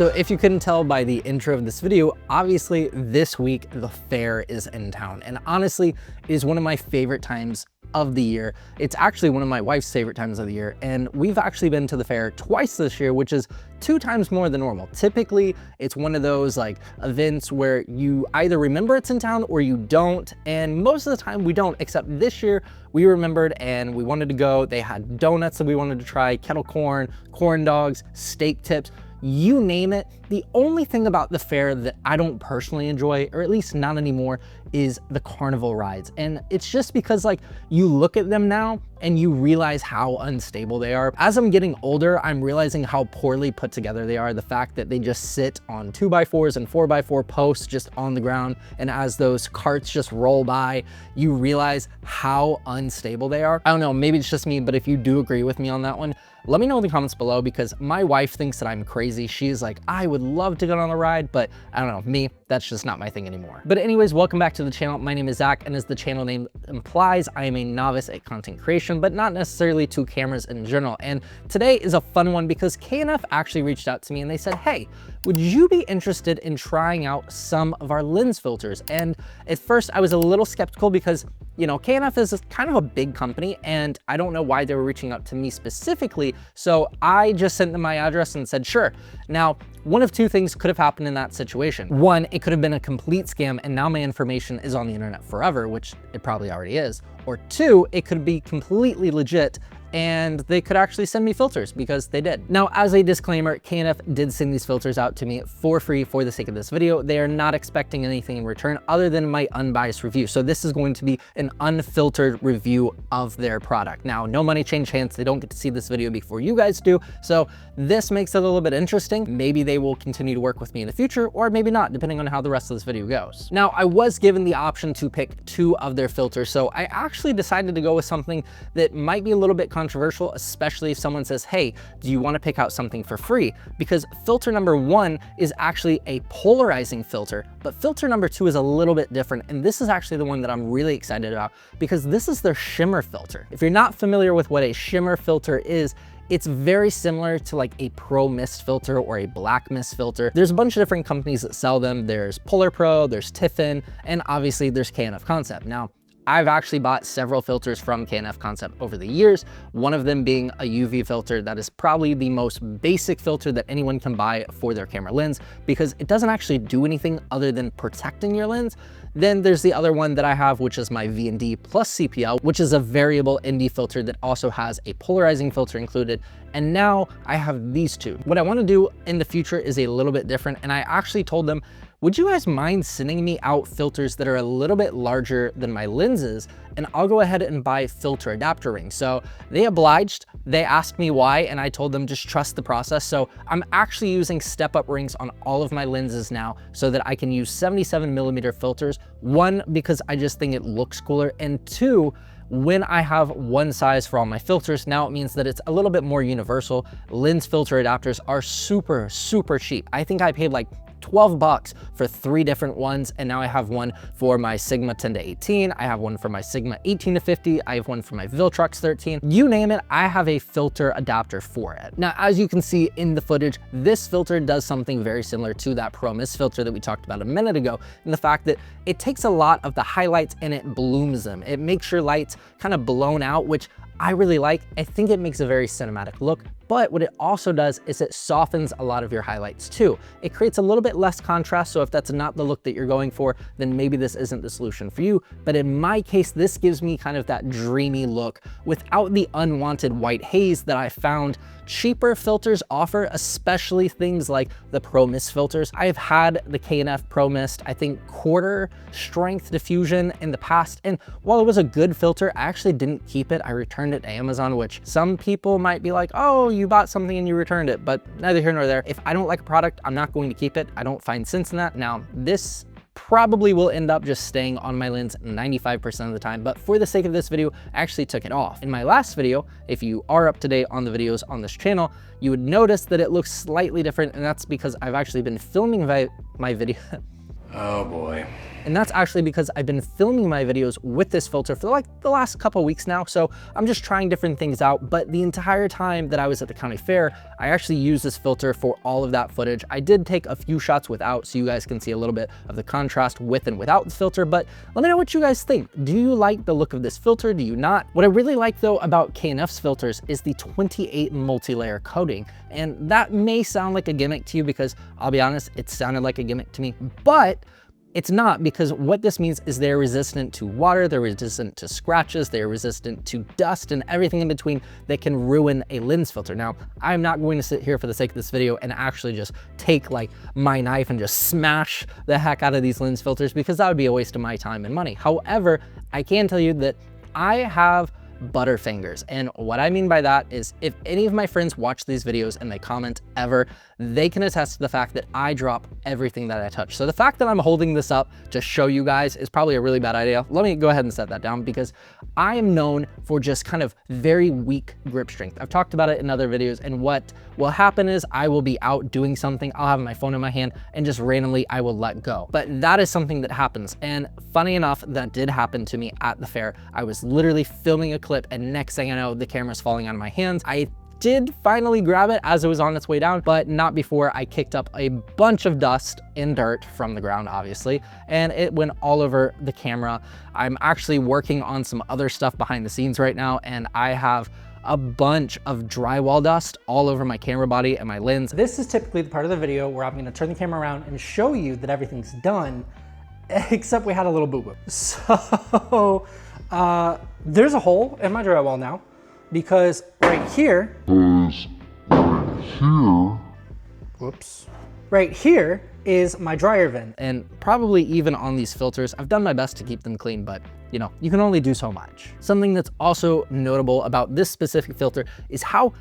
So if you couldn't tell by the intro of this video, obviously this week the fair is in town, and honestly it is one of my favorite times of the year. It's actually one of my wife's favorite times of the year, and we've actually been to the fair twice this year, which is 2 times more than normal. Typically, it's one of those like events where you either remember it's in town or you don't, and most of the time we don't, except this year we remembered and we wanted to go. They had donuts that we wanted to try, kettle corn, corn dogs, steak tips, you name it. The only thing about the fair that I don't personally enjoy, or at least not anymore, is the carnival rides. And it's just because like you look at them now and you realize how unstable they are. As I'm getting older, I'm realizing how poorly put together they are. The fact that they just sit on 2x4s and 4x4 posts just on the ground. And as those carts just roll by, you realize how unstable they are. I don't know, maybe it's just me, but if you do agree with me on that one, let me know in the comments below, because my wife thinks that I'm crazy. She's like, I would love to go on a ride, but I don't know, me, that's just not my thing anymore. But anyways, welcome back to the channel. My name is Zach, and as the channel name implies, I am a novice at content creation, but not necessarily to cameras in general. And today is a fun one because KNF actually reached out to me and they said, hey, would you be interested in trying out some of our lens filters? And at first I was a little skeptical because, you know, KNF is kind of a big company and I don't know why they were reaching out to me specifically. So I just sent them my address and said, sure. Now, one of 2 things could have happened in that situation. One, it could have been a complete scam and now my information is on the internet forever, which it probably already is. Or 2, it could be completely legit and they could actually send me filters, because they did. Now, as a disclaimer, KNF did send these filters out to me for free for the sake of this video. They are not expecting anything in return other than my unbiased review. So this is going to be an unfiltered review of their product. Now, no money change hands. They don't get to see this video before you guys do. So this makes it a little bit interesting. Maybe they will continue to work with me in the future, or maybe not, depending on how the rest of this video goes. Now, I was given the option to pick 2 of their filters. So I actually decided to go with something that might be a little bit controversial, especially if someone says, hey, do you want to pick out something for free? Because filter number 1 is actually a polarizing filter, but filter number 2 is a little bit different. And this is actually the one that I'm really excited about, because this is their shimmer filter. If you're not familiar with what a shimmer filter is, it's very similar to like a pro mist filter or a black mist filter. There's a bunch of different companies that sell them. There's Polar Pro, there's Tiffin, and obviously there's KNF Concept. Now, I've actually bought several filters from KNF Concept over the years, one of them being a UV filter that is probably the most basic filter that anyone can buy for their camera lens, because it doesn't actually do anything other than protecting your lens. Then there's the other one that I have, which is my V&D plus CPL, which is a variable ND filter that also has a polarizing filter included. And now I have these 2. What I want to do in the future is a little bit different. And I actually told them, would you guys mind sending me out filters that are a little bit larger than my lenses? And I'll go ahead and buy filter adapter rings. So they obliged. They asked me why, and I told them just trust the process. So I'm actually using step-up rings on all of my lenses now so that I can use 77mm filters. 1, because I just think it looks cooler, and 2, when I have one size for all my filters, now it means that it's a little bit more universal. Lens filter adapters are super, super cheap. I think I paid like $12 for 3 different ones, and now I have one for my Sigma 10 to 18, I have one for my Sigma 18 to 50, I have one for my Viltrox 13, you name it, I have a filter adapter for it. Now, as you can see in the footage, this filter does something very similar to that Pro Mist filter that we talked about a minute ago, in the fact that it takes a lot of the highlights and it blooms them. It makes your lights kind of blown out, which I really like. I think it makes a very cinematic look, but what it also does is it softens a lot of your highlights too. It creates a little bit less contrast, so if that's not the look that you're going for, then maybe this isn't the solution for you. But in my case, this gives me kind of that dreamy look without the unwanted white haze that I found cheaper filters offer, especially things like the Pro Mist filters. I've had the KNF Pro Mist, I think quarter strength diffusion in the past, and while it was a good filter, I actually didn't keep it. I returned it to Amazon, which some people might be like, oh, you bought something and you returned it, but neither here nor there. If I don't like a product, I'm not going to keep it. I don't find sense in that. Now, this probably will end up just staying on my lens 95% of the time, but for the sake of this video, I actually took it off. In my last video, if you are up to date on the videos on this channel, you would notice that it looks slightly different, and that's because I've actually been filming my video. Oh boy. And that's actually because I've been filming my videos with this filter for like the last couple weeks now. So I'm just trying different things out. But the entire time that I was at the county fair, I actually used this filter for all of that footage. I did take a few shots without, so you guys can see a little bit of the contrast with and without the filter. But let me know what you guys think. Do you like the look of this filter? Do you not? What I really like though about KNF's filters is the 28 multi-layer coating. And that may sound like a gimmick to you because I'll be honest, it sounded like a gimmick to me, but it's not, because what this means is they're resistant to water, they're resistant to scratches, they're resistant to dust and everything in between that can ruin a lens filter. Now, I'm not going to sit here for the sake of this video and actually just take like my knife and just smash the heck out of these lens filters, because that would be a waste of my time and money. However, I can tell you that I have butterfingers. And what I mean by that is if any of my friends watch these videos and they comment ever, they can attest to the fact that I drop everything that I touch. So the fact that I'm holding this up to show you guys is probably a really bad idea. Let me go ahead and set that down, because I am known for just kind of very weak grip strength. I've talked about it in other videos, and what will happen is I will be out doing something, I'll have my phone in my hand, and just randomly I will let go. But that is something that happens. And funny enough, that did happen to me at the fair. I was literally filming a clip, and next thing I know, the camera's falling out of my hands. I did finally grab it as it was on its way down, but not before I kicked up a bunch of dust and dirt from the ground, obviously, and it went all over the camera. I'm actually working on some other stuff behind the scenes right now, and I have a bunch of drywall dust all over my camera body and my lens. This is typically the part of the video where I'm gonna turn the camera around and show you that everything's done, except we had a little boo-boo. So there's a hole in my drywall now, because right here, right here is my dryer vent. And probably even on these filters, I've done my best to keep them clean, but you know, you can only do so much. Something that's also notable about this specific filter is how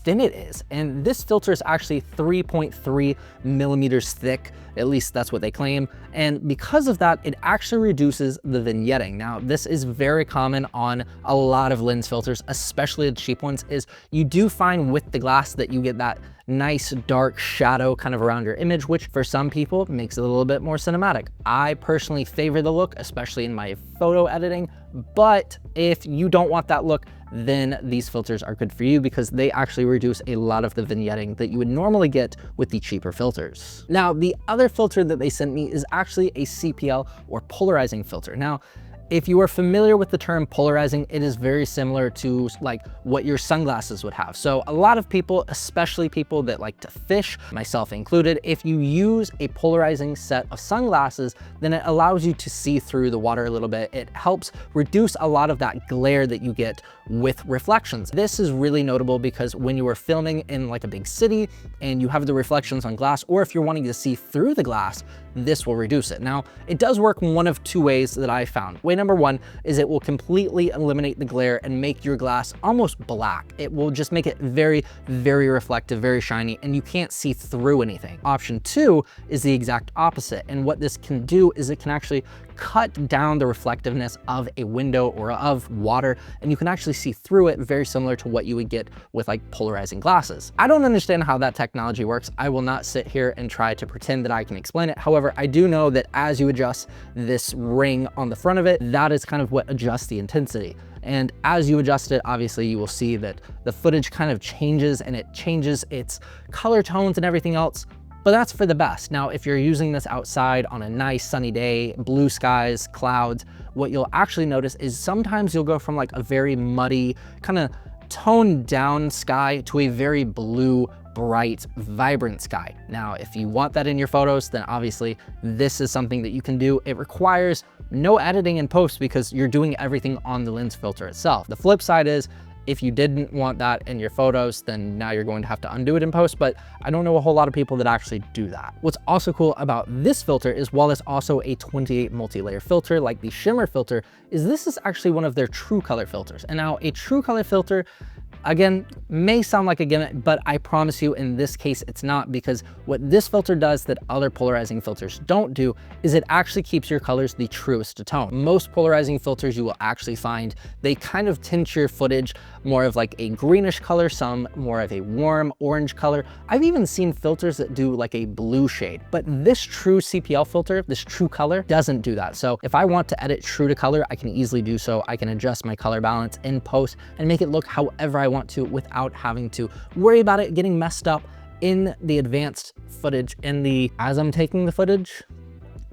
thin it is. And this filter is actually 3.3 millimeters thick, at least that's what they claim. And because of that, it actually reduces the vignetting. Now, this is very common on a lot of lens filters, especially the cheap ones, is you do find with the glass that you get that nice dark shadow kind of around your image, which for some people makes it a little bit more cinematic. I personally favor the look, especially in my photo editing, but if you don't want that look, then these filters are good for you, because they actually reduce a lot of the vignetting that you would normally get with the cheaper filters. Now, the other filter that they sent me is actually a CPL or polarizing filter. Now, if you are familiar with the term polarizing, it is very similar to like what your sunglasses would have. So a lot of people, especially people that like to fish, myself included, if you use a polarizing set of sunglasses, then it allows you to see through the water a little bit. It helps reduce a lot of that glare that you get with reflections. This is really notable because when you are filming in like a big city and you have the reflections on glass, or if you're wanting to see through the glass, this will reduce it. Now, it does work one of two ways that I found. Way number one is it will completely eliminate the glare and make your glass almost black. It will just make it very, very reflective, very shiny, and you can't see through anything. Option two is the exact opposite. And what this can do is it can actually cut down the reflectiveness of a window or of water, and you can actually see through it, very similar to what you would get with like polarizing glasses. I don't understand how that technology works. I will not sit here and try to pretend that I can explain it. However, I do know that as you adjust this ring on the front of it, that is kind of what adjusts the intensity. And as you adjust it, obviously you will see that the footage kind of changes, and it changes its color tones and everything else. But that's for the best. Now, if you're using this outside on a nice sunny day, blue skies, clouds, what you'll actually notice is sometimes you'll go from like a very muddy, kind of toned down sky to a very blue, bright, vibrant sky. Now, if you want that in your photos, then obviously this is something that you can do. It requires no editing in post because you're doing everything on the lens filter itself. The flip side is, if you didn't want that in your photos, then now you're going to have to undo it in post, but I don't know a whole lot of people that actually do that. What's also cool about this filter is, while it's also a 28 multi-layer filter like the Shimmer filter, is this is actually one of their true color filters. And now a true color filter Again, may sound like a gimmick, but I promise you in this case, it's not, because what this filter does that other polarizing filters don't do is it actually keeps your colors the truest to tone. Most polarizing filters you will actually find, they kind of tint your footage more of like a greenish color, some more of a warm orange color. I've even seen filters that do like a blue shade, but this true CPL filter, this true color, doesn't do that. So if I want to edit true to color, I can easily do so. I can adjust my color balance in post and make it look however I want to without having to worry about it getting messed up in the advanced footage as I'm taking the footage.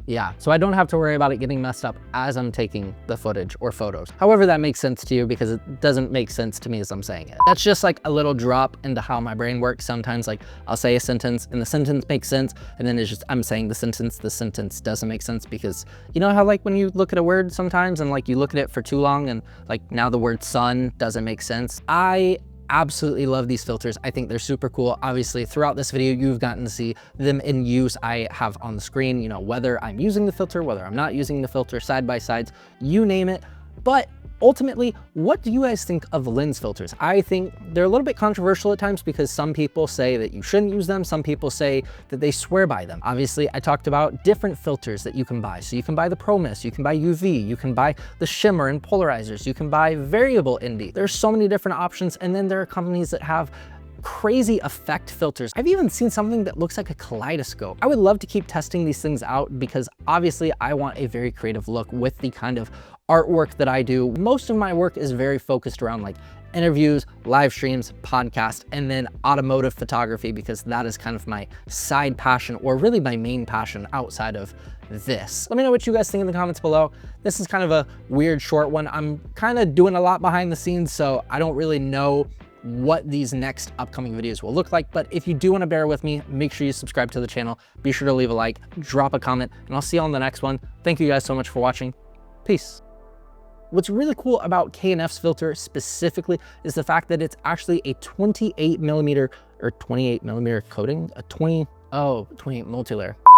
Yeah, so I don't have to worry about it getting messed up as I'm taking the footage or photos. However that makes sense to you, because it doesn't make sense to me as I'm saying it. That's just like a little drop into how my brain works. Sometimes like I'll say a sentence and the sentence makes sense, and then it's just I'm saying the sentence doesn't make sense, because you know how like when you look at a word sometimes and like you look at it for too long and like now the word sun doesn't make sense. I absolutely love these filters. I think they're super cool. Obviously throughout this video you've gotten to see them in use. I have on the screen, you know, whether I'm using the filter, whether I'm not using the filter, side by sides, you name it. But ultimately, what do you guys think of lens filters? I think they're a little bit controversial at times, because some people say that you shouldn't use them. Some people say that they swear by them. Obviously, I talked about different filters that you can buy. So you can buy the Pro Mist, you can buy UV, you can buy the Shimmer and Polarizers, you can buy variable ND. There's so many different options. And then there are companies that have crazy effect filters. I've even seen something that looks like a kaleidoscope. I would love to keep testing these things out, because obviously I want a very creative look with the kind of artwork that I do. Most of my work is very focused around like interviews, live streams, podcasts, and then automotive photography, because that is kind of my side passion, or really my main passion outside of this. Let me know what you guys think in the comments below. This is kind of a weird short one. I'm kind of doing a lot behind the scenes, so I don't really know what these next upcoming videos will look like. But if you do want to bear with me, make sure you subscribe to the channel. Be sure to leave a like, drop a comment, and I'll see you on the next one. Thank you guys so much for watching. Peace. What's really cool about K&F's filter specifically is the fact that it's actually a 28mm or 28mm coating, 28 multi-layer.